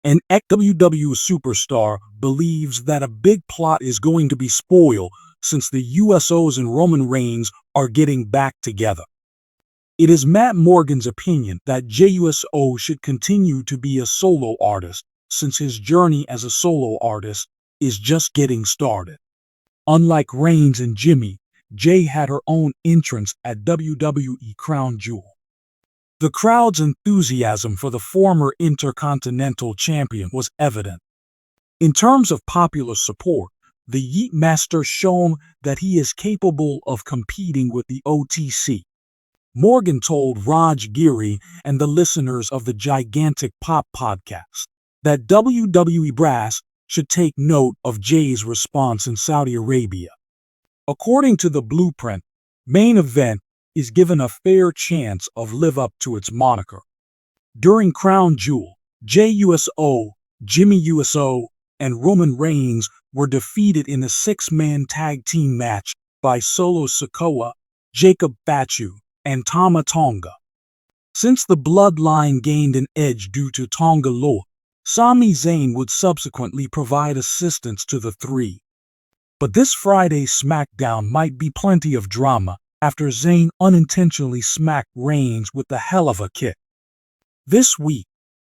An ex-WWE superstar believes that a big plot is going to be spoiled since the Usos and Roman Reigns are getting back together. It is Matt Morgan's opinion that Jey Uso should continue to be a solo artist since his journey as a solo artist is just getting started. Unlike Reigns and Jimmy, Jey had her own entrance at WWE Crown Jewel. The crowd's enthusiasm for the former Intercontinental Champion was evident. In terms of popular support, the Yeet Master shown that he is capable of competing with the OTC. Morgan told Raj Giri and the listeners of the Gigantic Pop podcast that WWE brass should take note of Jey's response in Saudi Arabia. According to the blueprint, Main Event is given a fair chance of live up to its moniker. During Crown Jewel, Jey Uso, Jimmy Uso, and Roman Reigns were defeated in a six-man tag team match by Solo Sikoa, Jacob Fatu, and Tama Tonga. Since the bloodline gained an edge due to Tonga Loa, Sami Zayn would subsequently provide assistance to the three. But this Friday's SmackDown might be plenty of drama after Zayn unintentionally smacked Reigns with the hell of a kick. This week,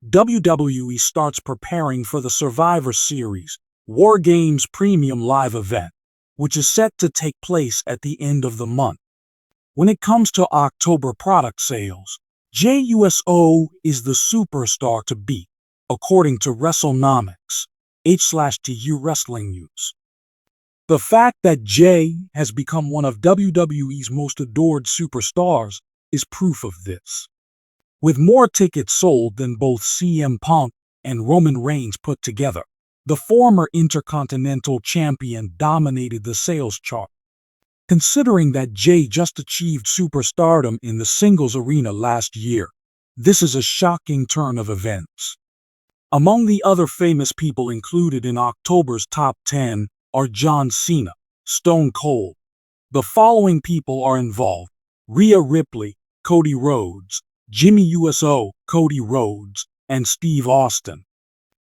WWE starts preparing for the Survivor Series War Games Premium Live event, which is set to take place at the end of the month. When it comes to October product sales, Jey Uso is the superstar to beat, according to WrestleNomics, H/TU Wrestling News. The fact that Jey has become one of WWE's most adored superstars is proof of this. With more tickets sold than both CM Punk and Roman Reigns put together, the former Intercontinental Champion dominated the sales chart. Considering that Jey just achieved superstardom in the singles arena last year, this is a shocking turn of events. Among the other famous people included in October's top 10 are John Cena, Stone Cold. The following people are involved: Rhea Ripley, Cody Rhodes, Jimmy Uso, Cody Rhodes, and Steve Austin.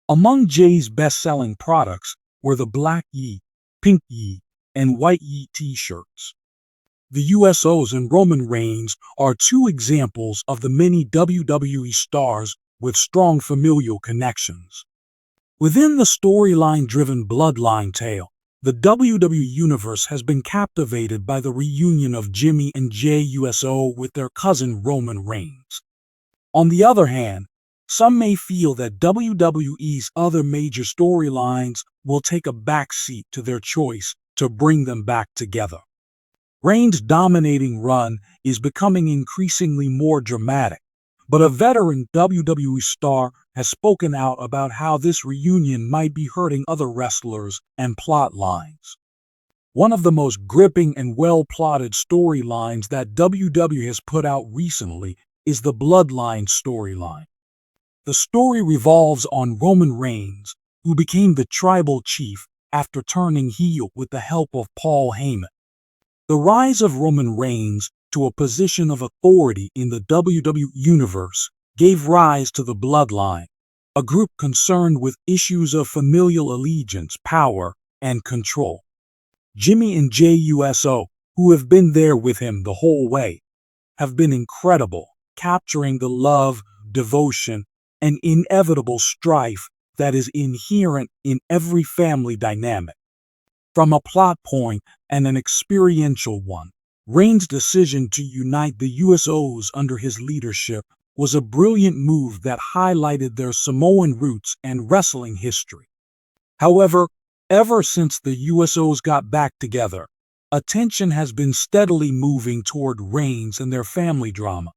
Among Jey's best-selling products were the Black Yeet, Pink Yeet, and White Yeet t-shirts. The Usos and Roman Reigns are two examples of the many WWE stars with strong familial connections. Within the storyline-driven bloodline tale, the WWE Universe has been captivated by the reunion of Jimmy and Jey Uso with their cousin Roman Reigns. On the other hand, some may feel that WWE's other major storylines will take a backseat to their choice to bring them back together. Reigns' dominating run is becoming increasingly more dramatic, but a veteran WWE star has spoken out about how this reunion might be hurting other wrestlers and plot lines. One of the most gripping and well-plotted storylines that WWE has put out recently is the Bloodline storyline. The story revolves on Roman Reigns, who became the tribal chief after turning heel with the help of Paul Heyman. The rise of Roman Reigns to a position of authority in the WWE Universe gave rise to the Bloodline, a group concerned with issues of familial allegiance, power, and control. Jimmy and Jey Uso, who have been there with him the whole way, have been incredible, capturing the love, devotion, and inevitable strife that is inherent in every family dynamic. From a plot point and an experiential one, Reigns' decision to unite the Usos under his leadership was a brilliant move that highlighted their Samoan roots and wrestling history. However, ever since the Usos got back together, attention has been steadily moving toward Reigns and their family drama.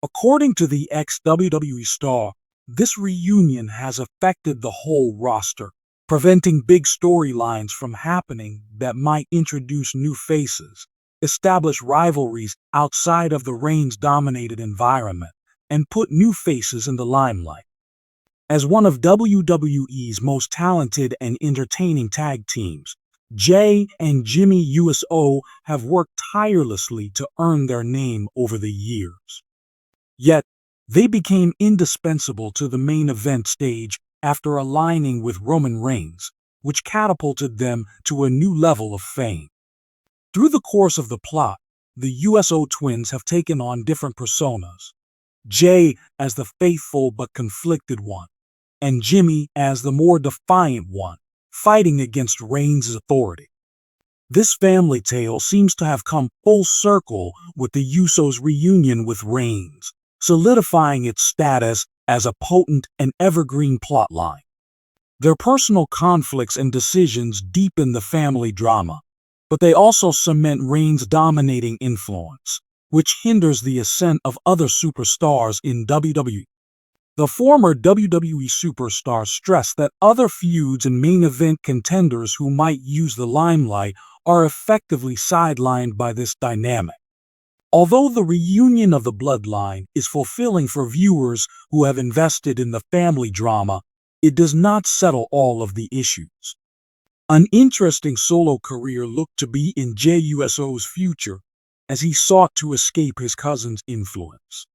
According to the ex-WWE star, this reunion has affected the whole roster, preventing big storylines from happening that might introduce new faces, establish rivalries outside of the Reigns-dominated environment, and put new faces in the limelight. As one of WWE's most talented and entertaining tag teams, Jey and Jimmy Uso have worked tirelessly to earn their name over the years. Yet, they became indispensable to the main event stage after aligning with Roman Reigns, which catapulted them to a new level of fame. Through the course of the plot, the USO twins have taken on different personas. Jey as the faithful but conflicted one, and Jimmy as the more defiant one, fighting against Reigns' authority. This family tale seems to have come full circle with the Usos' reunion with Reigns, solidifying its status as a potent and evergreen plotline. Their personal conflicts and decisions deepen the family drama, but they also cement Reigns' dominating influence, which hinders the ascent of other superstars in WWE. The former WWE superstar stressed that other feuds and main event contenders who might use the limelight are effectively sidelined by this dynamic. Although the reunion of the bloodline is fulfilling for viewers who have invested in the family drama, it does not settle all of the issues. An interesting solo career looked to be in Jey Uso's future as he sought to escape his cousin's influence.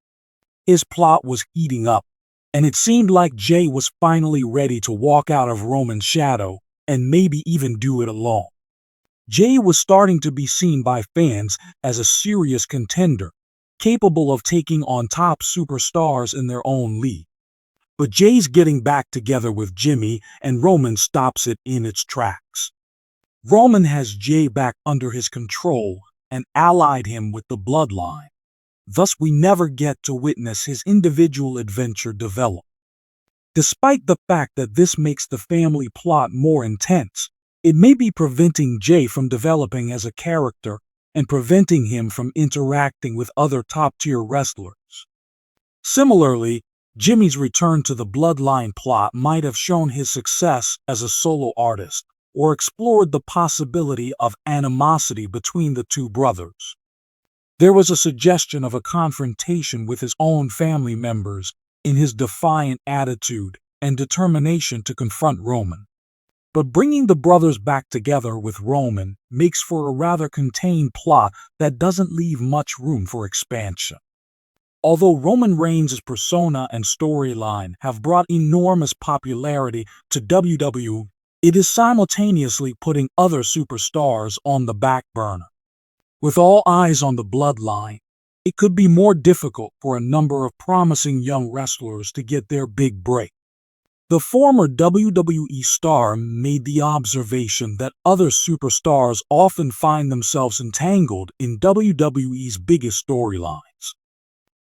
His plot was heating up, and it seemed like Jey was finally ready to walk out of Roman's shadow and maybe even do it alone. Jey was starting to be seen by fans as a serious contender, capable of taking on top superstars in their own league. But Jey's getting back together with Jimmy, and Roman stops it in its tracks. Roman has Jey back under his control and allied him with the bloodline. Thus, we never get to witness his individual adventure develop. Despite the fact that this makes the family plot more intense, it may be preventing Jey from developing as a character and preventing him from interacting with other top-tier wrestlers. Similarly, Jimmy's return to the bloodline plot might have shown his success as a solo artist or explored the possibility of animosity between the two brothers. There was a suggestion of a confrontation with his own family members in his defiant attitude and determination to confront Roman. But bringing the brothers back together with Roman makes for a rather contained plot that doesn't leave much room for expansion. Although Roman Reigns' persona and storyline have brought enormous popularity to WWE, it is simultaneously putting other superstars on the back burner. With all eyes on the bloodline, it could be more difficult for a number of promising young wrestlers to get their big break. The former WWE star made the observation that other superstars often find themselves entangled in WWE's biggest storylines.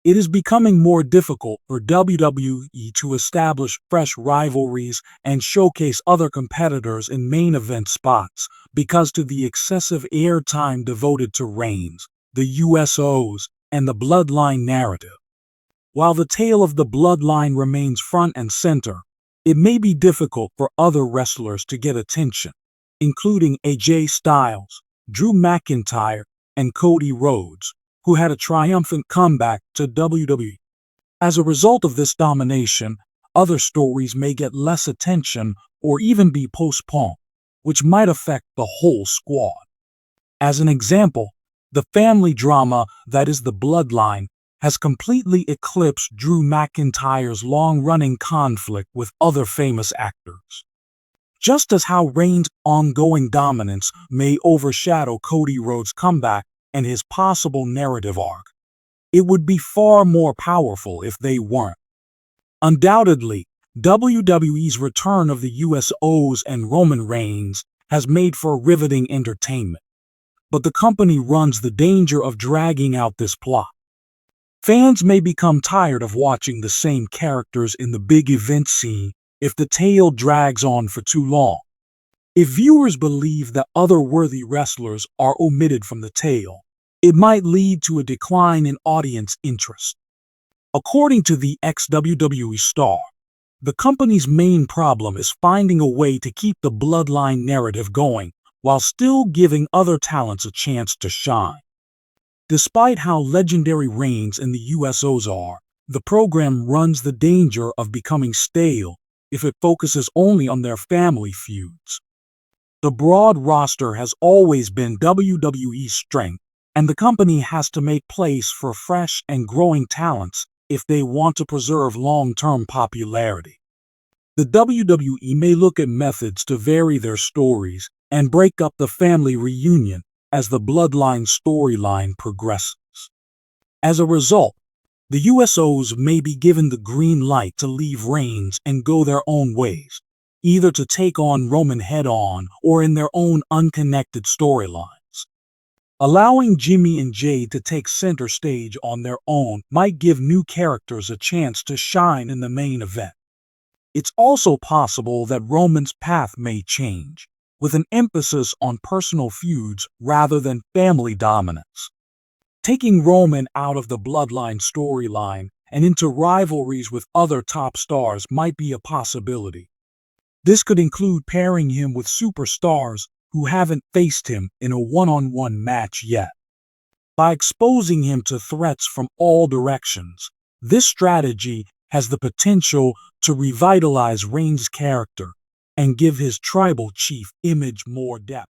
It is becoming more difficult for WWE to establish fresh rivalries and showcase other competitors in main event spots because of the excessive airtime devoted to Reigns, the USOs, and the bloodline narrative. While the tale of the bloodline remains front and center, it may be difficult for other wrestlers to get attention, including AJ Styles, Drew McIntyre, and Cody Rhodes, who had a triumphant comeback to WWE. As a result of this domination, other stories may get less attention or even be postponed, which might affect the whole squad. As an example, the family drama that is the bloodline has completely eclipsed Drew McIntyre's long-running conflict with other famous actors. Just as how Reigns' ongoing dominance may overshadow Cody Rhodes' comeback and his possible narrative arc, it would be far more powerful if they weren't. Undoubtedly, WWE's return of the USOs and Roman Reigns has made for riveting entertainment, but the company runs the danger of dragging out this plot. Fans may become tired of watching the same characters in the big event scene if the tale drags on for too long. If viewers believe that other worthy wrestlers are omitted from the tale, it might lead to a decline in audience interest. According to the ex-WWE star, the company's main problem is finding a way to keep the bloodline narrative going while still giving other talents a chance to shine. Despite how legendary Reigns and the USOs are, the program runs the danger of becoming stale if it focuses only on their family feuds. The broad roster has always been WWE's strength, and the company has to make place for fresh and growing talents if they want to preserve long-term popularity. The WWE may look at methods to vary their stories and break up the family reunion as the bloodline storyline progresses. As a result, the Usos may be given the green light to leave Reigns and go their own ways, either to take on Roman head-on or in their own unconnected storylines. Allowing Jimmy and Jey to take center stage on their own might give new characters a chance to shine in the main event. It's also possible that Roman's path may change, with an emphasis on personal feuds rather than family dominance. Taking Roman out of the bloodline storyline and into rivalries with other top stars might be a possibility. This could include pairing him with superstars who haven't faced him in a one-on-one match yet. By exposing him to threats from all directions, this strategy has the potential to revitalize Reigns' character and give his tribal chief image more depth.